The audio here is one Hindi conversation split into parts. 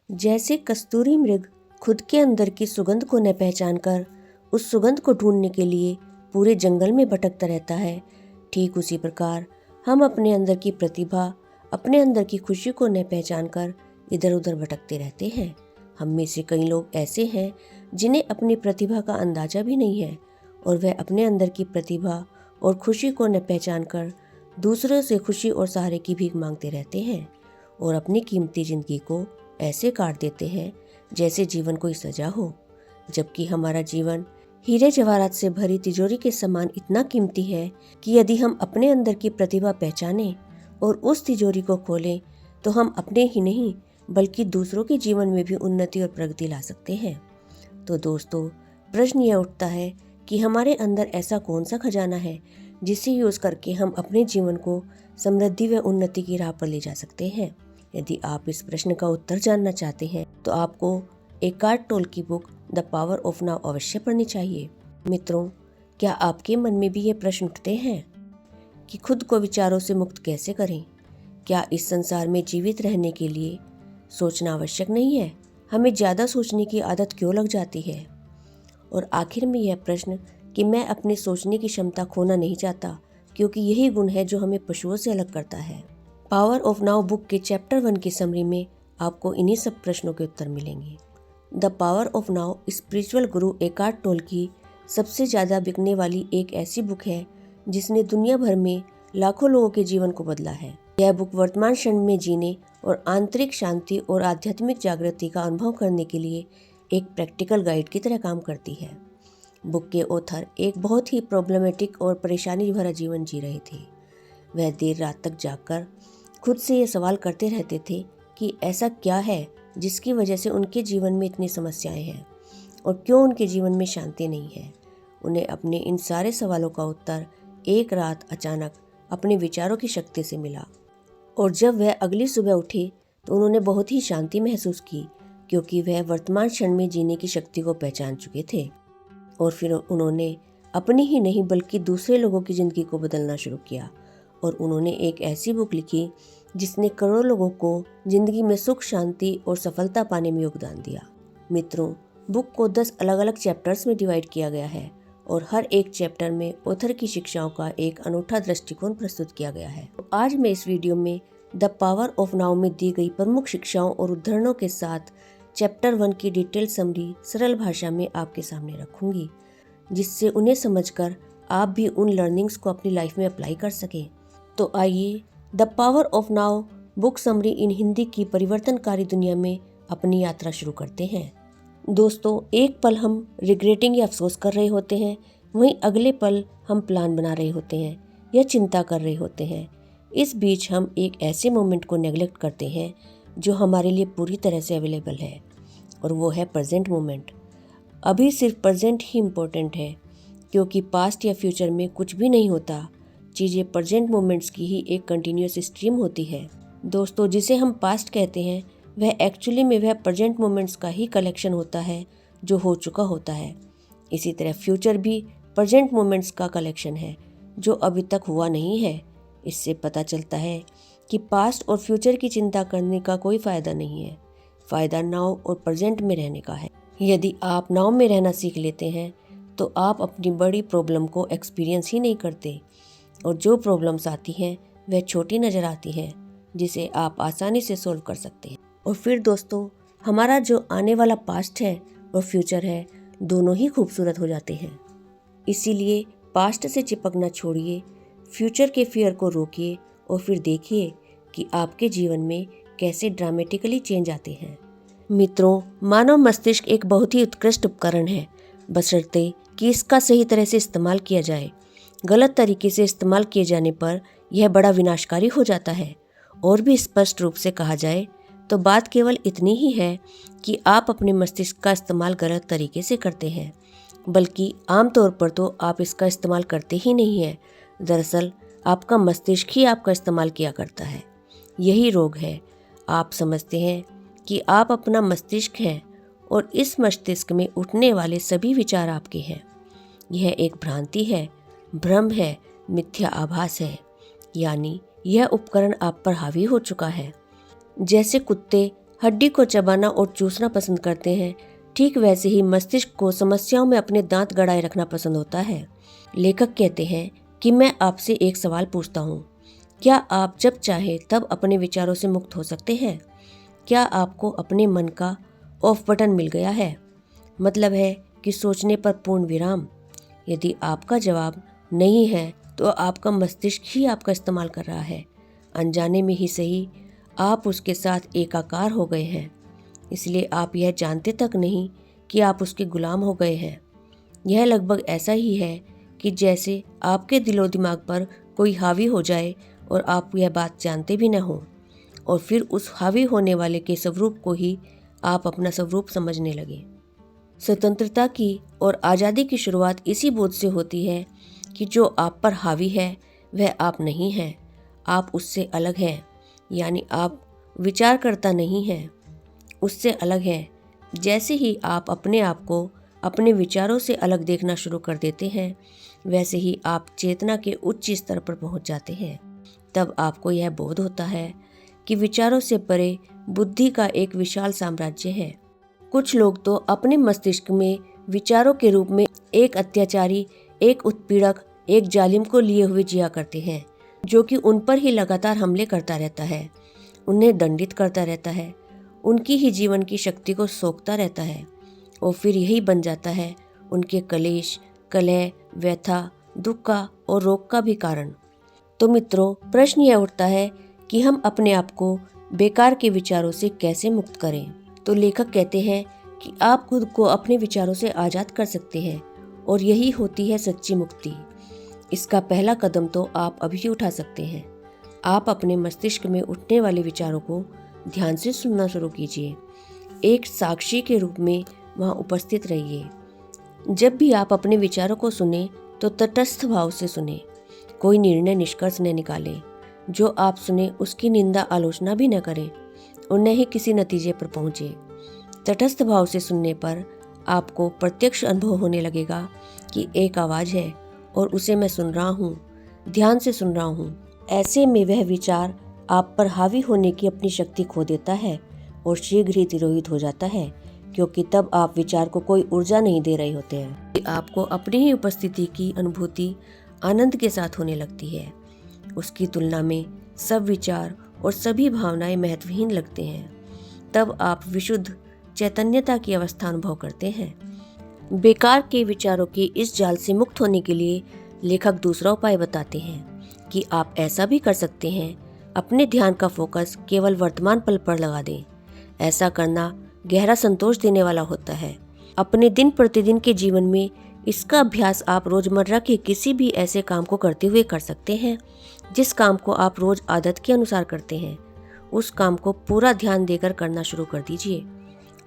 जैसे कस्तूरी मृग खुद के अंदर की सुगंध को न पहचान कर उस सुगंध को ढूंढने के लिए पूरे जंगल में भटकता रहता है, ठीक उसी प्रकार हम अपने अंदर की प्रतिभा, अपने अंदर की खुशी को न पहचान कर इधर उधर भटकते रहते हैं। हम में से कई लोग ऐसे हैं जिन्हें अपनी प्रतिभा का अंदाजा भी नहीं है और वह अपने अंदर की प्रतिभा और खुशी को न पहचान कर दूसरों से खुशी और सहारे की भीख मांगते रहते हैं और अपनी कीमती जिंदगी को ऐसे काट देते हैं जैसे जीवन कोई सजा हो, जबकि हमारा जीवन हीरे जवाहरात से भरी तिजोरी के समान इतना कीमती है कि यदि हम अपने अंदर की प्रतिभा पहचानें और उस तिजोरी को खोलें तो हम अपने ही नहीं बल्कि दूसरों के जीवन में भी उन्नति और प्रगति ला सकते हैं। तो दोस्तों, प्रश्न यह उठता है कि हमारे अंदर ऐसा कौन सा खजाना है जिसे यूज करके हम अपने जीवन को समृद्धि व उन्नति की राह पर ले जा सकते हैं। यदि आप इस प्रश्न का उत्तर जानना चाहते हैं तो आपको एकार्ट टोल की book the power of now अवश्य पढ़नी चाहिए। मित्रों, क्या आपके मन में भी ये प्रश्न उठते हैं कि खुद को विचारों से मुक्त कैसे करें? क्या इस संसार में जीवित रहने के लिए सोचना आवश्यक नहीं है? हमें ज़्यादा सोचने की आदत क्यों लग जाती है? और आखिर में यह प्रश्न कि मैं अपने सोचने की क्षमता खोना नहीं चाहता, क्योंकि यही गुण है जो हमें पशुओं से अलग करता है। पावर ऑफ नाउ बुक के चैप्टर 1 की समरी में आपको इन्हीं सब प्रश्नों के उत्तर मिलेंगे। The power of now spiritual Guru Eckhart toll की सबसे ज़्यादा बिकने वाली एक ऐसी बुक है जिसने दुनिया भर में लाखों लोगों के जीवन को बदला है। यह बुक वर्तमान क्षण में जीने और आंतरिक शांति और आध्यात्मिक जागृति का अनुभव करने के लिए एक प्रैक्टिकल गाइड की तरह काम करती है। बुक के ऑथर एक बहुत ही प्रॉब्लमेटिक और परेशानी भरा जीवन जी रहे थे। वह देर रात तक जागकर खुद से ये सवाल करते रहते थे कि ऐसा क्या है जिसकी वजह से उनके जीवन में इतनी समस्याएं हैं और क्यों उनके जीवन में शांति नहीं है। उन्हें अपने इन सारे सवालों का उत्तर एक रात अचानक अपने विचारों की शक्ति से मिला और जब वह अगली सुबह उठे तो उन्होंने बहुत ही शांति महसूस की, क्योंकि वह वर्तमान क्षण में जीने की शक्ति को पहचान चुके थे। और फिर उन्होंने अपनी ही नहीं बल्कि दूसरे लोगों की ज़िंदगी को बदलना शुरू किया और उन्होंने एक ऐसी बुक लिखी जिसने करोड़ों लोगों को ज़िंदगी में सुख, शांति और सफलता पाने में योगदान दिया। मित्रों, बुक को 10 अलग अलग चैप्टर्स में डिवाइड किया गया है और हर एक चैप्टर में ऑथर की शिक्षाओं का एक अनूठा दृष्टिकोण प्रस्तुत किया गया है। तो आज मैं इस वीडियो में द पावर ऑफ नाउ में दी गई प्रमुख शिक्षाओं और उदाहरणों के साथ चैप्टर 1 की डिटेल समरी सरल भाषा में आपके सामने रखूंगी, जिससे उन्हें समझकर आप भी उन लर्निंग्स को अपनी लाइफ में अप्लाई कर सकें। तो आइए the power of now book summary इन हिंदी की परिवर्तनकारी दुनिया में अपनी यात्रा शुरू करते हैं। दोस्तों, एक पल हम रिग्रेटिंग या अफसोस कर रहे होते हैं, वहीं अगले पल हम प्लान बना रहे होते हैं या चिंता कर रहे होते हैं। इस बीच हम एक ऐसे मोमेंट को नेग्लेक्ट करते हैं जो हमारे लिए पूरी तरह से अवेलेबल है, और वो है प्रेजेंट मोमेंट। अभी सिर्फ प्रेजेंट ही इम्पोर्टेंट है, क्योंकि पास्ट या फ्यूचर में कुछ भी नहीं होता। चीज़ें प्रेजेंट मोमेंट्स की ही एक कंटिन्यूस स्ट्रीम होती है। दोस्तों, जिसे हम पास्ट कहते हैं वह एक्चुअली में वह प्रेजेंट मोमेंट्स का ही कलेक्शन होता है जो हो चुका होता है। इसी तरह फ्यूचर भी प्रेजेंट मोमेंट्स का कलेक्शन है जो अभी तक हुआ नहीं है। इससे पता चलता है कि पास्ट और फ्यूचर की चिंता करने का कोई फ़ायदा नहीं है। फ़ायदा नाउ और प्रेजेंट में रहने का है। यदि आप नाउ में रहना सीख लेते हैं तो आप अपनी बड़ी प्रॉब्लम को एक्सपीरियंस ही नहीं करते, और जो प्रॉब्लम्स आती हैं वह छोटी नज़र आती हैं जिसे आप आसानी से सोल्व कर सकते हैं। और फिर दोस्तों, हमारा जो आने वाला पास्ट है और फ्यूचर है, दोनों ही खूबसूरत हो जाते हैं। इसीलिए पास्ट से चिपकना छोड़िए, फ्यूचर के फियर को रोकिए और फिर देखिए कि आपके जीवन में कैसे ड्रामेटिकली चेंज आते हैं। मित्रों, मानव मस्तिष्क एक बहुत ही उत्कृष्ट उपकरण है, बशर्ते कि इसका सही तरह से इस्तेमाल किया जाए। गलत तरीके से इस्तेमाल किए जाने पर यह बड़ा विनाशकारी हो जाता है। और भी स्पष्ट रूप से कहा जाए तो बात केवल इतनी ही है कि आप अपने मस्तिष्क का इस्तेमाल गलत तरीके से करते हैं, बल्कि आमतौर पर तो आप इसका इस्तेमाल करते ही नहीं हैं। दरअसल आपका मस्तिष्क ही आपका इस्तेमाल किया करता है। यही रोग है। आप समझते हैं कि आप अपना मस्तिष्क हैं और इस मस्तिष्क में उठने वाले सभी विचार आपके हैं। यह एक भ्रांति है, भ्रम है, मिथ्या आभास है। यानी यह उपकरण आप पर हावी हो चुका है। जैसे कुत्ते हड्डी को चबाना और चूसना पसंद करते हैं, ठीक वैसे ही मस्तिष्क को समस्याओं में अपने दांत गड़ाए रखना पसंद होता है। लेखक कहते हैं कि मैं आपसे एक सवाल पूछता हूँ, क्या आप जब चाहे तब अपने विचारों से मुक्त हो सकते हैं? क्या आपको अपने मन का ऑफ बटन मिल गया है? मतलब है कि सोचने पर पूर्ण विराम। यदि आपका जवाब नहीं है तो आपका मस्तिष्क ही आपका इस्तेमाल कर रहा है। अनजाने में ही सही, आप उसके साथ एकाकार हो गए हैं, इसलिए आप यह जानते तक नहीं कि आप उसके गुलाम हो गए हैं। यह लगभग ऐसा ही है कि जैसे आपके दिलो दिमाग पर कोई हावी हो जाए और आप यह बात जानते भी न हो, और फिर उस हावी होने वाले के स्वरूप को ही आप अपना स्वरूप समझने लगे। स्वतंत्रता की और आज़ादी की शुरुआत इसी बोध से होती है कि जो आप पर हावी है वह आप नहीं हैं, आप उससे अलग हैं। यानी आप विचारकर्ता नहीं हैं, उससे अलग हैं। जैसे ही आप अपने आप को अपने विचारों से अलग देखना शुरू कर देते हैं, वैसे ही आप चेतना के उच्च स्तर पर पहुंच जाते हैं। तब आपको यह बोध होता है कि विचारों से परे बुद्धि का एक विशाल साम्राज्य है। कुछ लोग तो अपने मस्तिष्क में विचारों के रूप में एक अत्याचारी, एक उत्पीड़क, एक जालिम को लिए हुए जिया करते हैं, जो कि उन पर ही लगातार हमले करता रहता है, उन्हें दंडित करता रहता है, उनकी ही जीवन की शक्ति को सोखता रहता है, और फिर यही बन जाता है उनके कलेश, कलह, व्यथा, दुख का और रोग का भी कारण। तो मित्रों, प्रश्न यह उठता है कि हम अपने आप को बेकार के विचारों से कैसे मुक्त करें? तो लेखक कहते हैं कि आप खुद को अपने विचारों से आज़ाद कर सकते हैं, और यही होती है सच्ची मुक्ति। इसका पहला कदम तो आप अभी उठा सकते हैं। आप अपने मस्तिष्क में उठने वाले विचारों को ध्यान से सुनना शुरू कीजिए। एक साक्षी के रूप में वहाँ उपस्थित रहिए। जब भी आप अपने विचारों को सुने तो तटस्थ भाव से सुने, कोई निर्णय निष्कर्ष न निकालें। जो आप सुने उसकी निंदा आलोचना भी न करें और न ही किसी नतीजे पर पहुँचे। तटस्थ भाव से सुनने पर आपको प्रत्यक्ष अनुभव होने लगेगा कि एक आवाज़ है और उसे मैं सुन रहा हूँ, ध्यान से सुन रहा हूँ। ऐसे में वह विचार आप पर हावी होने की अपनी शक्ति खो देता है और शीघ्र ही तिरोहित हो जाता है, क्योंकि तब आप विचार को कोई ऊर्जा नहीं दे रहे होते हैं। आपको अपनी ही उपस्थिति की अनुभूति आनंद के साथ होने लगती है। उसकी तुलना में सब विचार और सभी भावनाएं महत्वहीन लगते हैं। तब आप विशुद्ध चैतन्यता की अवस्था अनुभव करते हैं। बेकार के विचारों के इस जाल से मुक्त होने के लिए लेखक दूसरा उपाय बताते हैं कि आप ऐसा भी कर सकते हैं, अपने ध्यान का फोकस केवल वर्तमान पल पर लगा दें। ऐसा करना गहरा संतोष देने वाला होता है। अपने दिन प्रतिदिन के जीवन में इसका अभ्यास आप रोजमर्रा के किसी भी ऐसे काम को करते हुए कर सकते हैं जिस काम को आप रोज आदत के अनुसार करते हैं। उस काम को पूरा ध्यान देकर करना शुरू कर दीजिए।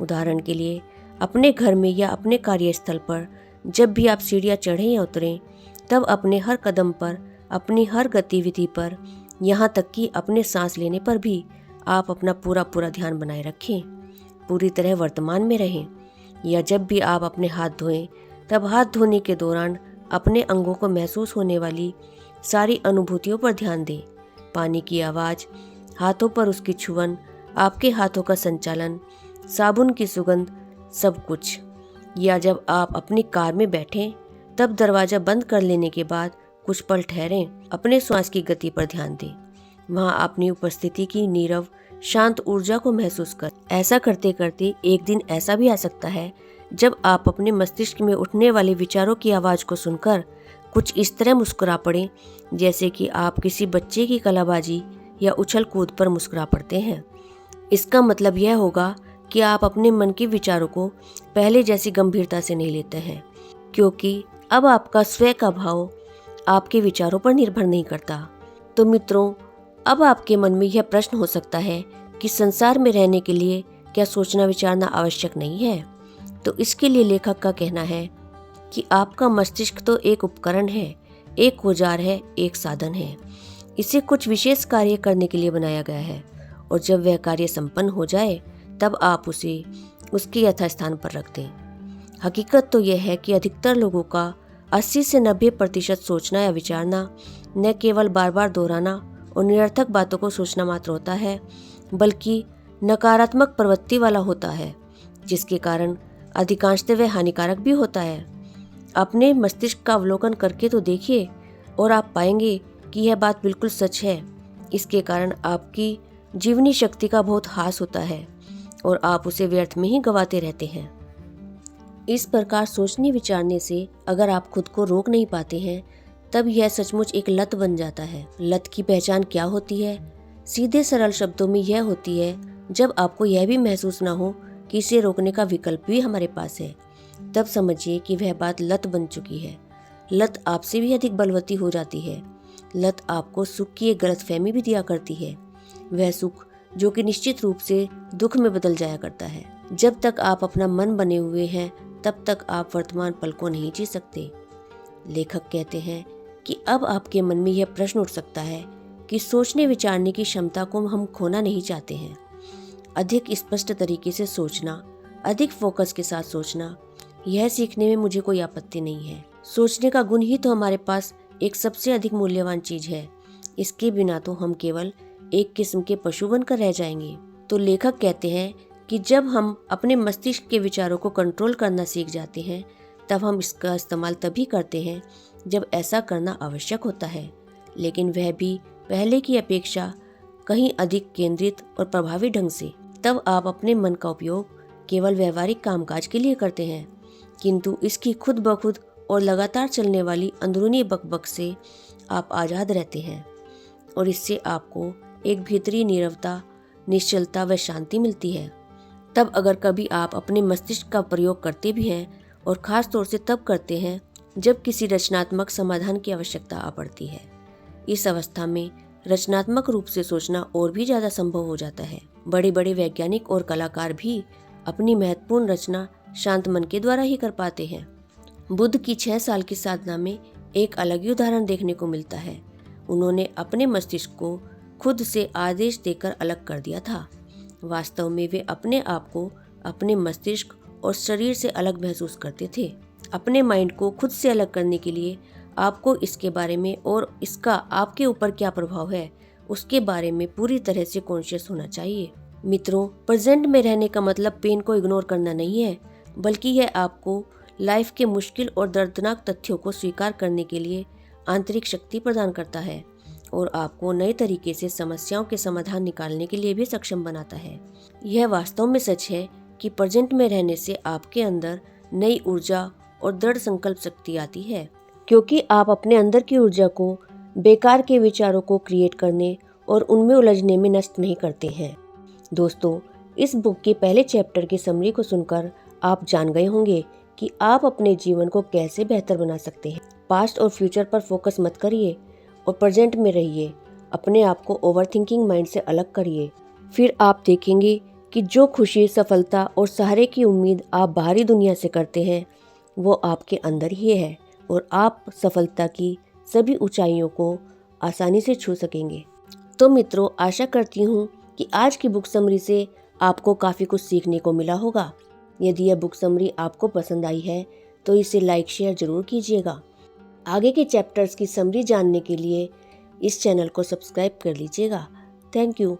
उदाहरण के लिए, अपने घर में या अपने कार्यस्थल पर जब भी आप सीढ़ियाँ चढ़ें या उतरें, तब अपने हर कदम पर, अपनी हर गतिविधि पर, यहाँ तक कि अपने सांस लेने पर भी आप अपना पूरा ध्यान बनाए रखें। पूरी तरह वर्तमान में रहें। या जब भी आप अपने हाथ धोएं, तब हाथ धोने के दौरान अपने अंगों को महसूस होने वाली सारी अनुभूतियों पर ध्यान दें। पानी की आवाज़, हाथों पर उसकी छुअन, आपके हाथों का संचालन, साबुन की सुगंध, सब कुछ। या जब आप अपनी कार में बैठें, तब दरवाज़ा बंद कर लेने के बाद कुछ पल ठहरें, अपने श्वास की गति पर ध्यान दें। वहाँ अपनी उपस्थिति की नीरव शांत ऊर्जा को महसूस कर। ऐसा करते करते एक दिन ऐसा भी आ सकता है जब आप अपने मस्तिष्क में उठने वाले विचारों की आवाज़ को सुनकर कुछ इस तरह मुस्कुरा पड़ें जैसे कि आप किसी बच्चे की कलाबाजी या उछल कूद पर मुस्कुरा पड़ते हैं। इसका मतलब यह होगा कि आप अपने मन के विचारों को पहले जैसी गंभीरता से नहीं लेते हैं, क्योंकि अब आपका स्वयं का भाव आपके विचारों पर निर्भर नहीं करता। तो मित्रों, अब आपके मन में यह प्रश्न हो सकता है कि संसार में रहने के लिए क्या सोचना विचारना आवश्यक नहीं है? तो इसके लिए लेखक का कहना है कि आपका मस्तिष्क तो एक उपकरण है, एक औजार है, एक साधन है। इसे कुछ विशेष कार्य करने के लिए बनाया गया है, और जब वह कार्य संपन्न हो जाए तब आप उसे उसके यथास्थान पर रख दें। हकीकत तो यह है कि अधिकतर लोगों का 80 से 90% सोचना या विचारना न केवल बार बार दोहराना और निरर्थक बातों को सोचना मात्र होता है, बल्कि नकारात्मक प्रवृत्ति वाला होता है, जिसके कारण अधिकांशतः वह हानिकारक भी होता है। अपने मस्तिष्क का अवलोकन करके तो देखिए और आप पाएंगे कि यह बात बिल्कुल सच है। इसके कारण आपकी जीवनी शक्ति का बहुत ह्रास होता है और आप उसे व्यर्थ में ही गंवाते रहते हैं। इस प्रकार सोचने विचारने से अगर आप खुद को रोक नहीं पाते हैं, तब यह सचमुच एक लत बन जाता है। लत की पहचान क्या होती है? सीधे सरल शब्दों में यह होती है, जब आपको यह भी महसूस ना हो कि इसे रोकने का विकल्प भी हमारे पास है, तब समझिए कि वह बात लत बन चुकी है। लत आपसे भी अधिक बलवती हो जाती है। लत आपको सुख की एक गलतफहमी भी दिया करती है, वह सुख जो कि निश्चित रूप से दुख में बदल जाया करता है। जब तक आप अपना मन बने हुए हैं, तब तक आप वर्तमान पल को नहीं जी सकते। लेखक कहते हैं कि अब आपके मन में यह प्रश्न उठ सकता है कि सोचने विचारने की क्षमता को हम खोना नहीं चाहते हैं। अधिक स्पष्ट तरीके से सोचना, अधिक फोकस के साथ सोचना, यह सीखने में मुझे कोई आपत्ति नहीं है। सोचने का गुण ही तो हमारे पास एक सबसे अधिक मूल्यवान चीज है। इसके बिना तो हम केवल एक किस्म के पशु बनकर रह जाएंगे। तो लेखक कहते हैं कि जब हम अपने मस्तिष्क के विचारों को कंट्रोल करना सीख जाते हैं, तब हम इसका इस्तेमाल तभी करते हैं जब ऐसा करना आवश्यक होता है, लेकिन वह भी पहले की अपेक्षा कहीं अधिक केंद्रित और प्रभावी ढंग से। तब आप अपने मन का उपयोग केवल व्यवहारिक कामकाज के लिए करते हैं, किंतु इसकी खुद ब खुद और लगातार चलने वाली अंदरूनी बकबक से आप आज़ाद रहते हैं और इससे आपको एक भीतरी नीरवता, निश्चलता व शांति मिलती है। तब अगर कभी आप अपने मस्तिष्क का प्रयोग करते भी हैं, और ख़ास तौर से तब करते हैं जब किसी रचनात्मक समाधान की आवश्यकता आ पड़ती है, इस अवस्था में रचनात्मक रूप से सोचना और भी ज़्यादा संभव हो जाता है। बड़े बड़े वैज्ञानिक और कलाकार भी अपनी महत्वपूर्ण रचना शांत मन के द्वारा ही कर पाते हैं। बुद्ध की 6 साल की साधना में एक अलग ही उदाहरण देखने को मिलता है। उन्होंने अपने मस्तिष्क को खुद से आदेश देकर अलग कर दिया था। वास्तव में वे अपने आप को अपने मस्तिष्क और शरीर से अलग महसूस करते थे। अपने माइंड को खुद से अलग करने के लिए आपको इसके बारे में और इसका आपके ऊपर क्या प्रभाव है, उसके बारे में पूरी तरह से कॉन्शियस होना चाहिए। मित्रों, प्रेजेंट में रहने का मतलब पेन को इग्नोर करना नहीं है, बल्कि यह आपको लाइफ के मुश्किल और दर्दनाक तथ्यों को स्वीकार करने के लिए आंतरिक शक्ति प्रदान करता है और आपको नए तरीके से समस्याओं के समाधान निकालने के लिए भी सक्षम बनाता है। यह वास्तव में सच है कि प्रेजेंट में रहने से आपके अंदर नई ऊर्जा और दृढ़ संकल्प शक्ति आती है, क्योंकि आप अपने अंदर की ऊर्जा को बेकार के विचारों को क्रिएट करने और उनमें उलझने में नष्ट नहीं करते हैं। दोस्तों, इस बुक के पहले चैप्टर की समरी को सुनकर आप जान गए होंगे कि आप अपने जीवन को कैसे बेहतर बना सकते हैं। पास्ट और फ्यूचर पर फोकस मत करिए और प्रेजेंट में रहिए। अपने आप को ओवरथिंकिंग माइंड से अलग करिए। फिर आप देखेंगे कि जो खुशी, सफलता और सहारे की उम्मीद आप बाहरी दुनिया से करते हैं, वो आपके अंदर ही है और आप सफलता की सभी ऊंचाइयों को आसानी से छू सकेंगे। तो मित्रों, आशा करती हूँ कि आज की बुक समरी से आपको काफ़ी कुछ सीखने को मिला होगा। यदि यह बुक समरी आपको पसंद आई है तो इसे लाइक शेयर जरूर कीजिएगा। आगे के चैप्टर्स की समरी जानने के लिए इस चैनल को सब्सक्राइब कर लीजिएगा। Thank you.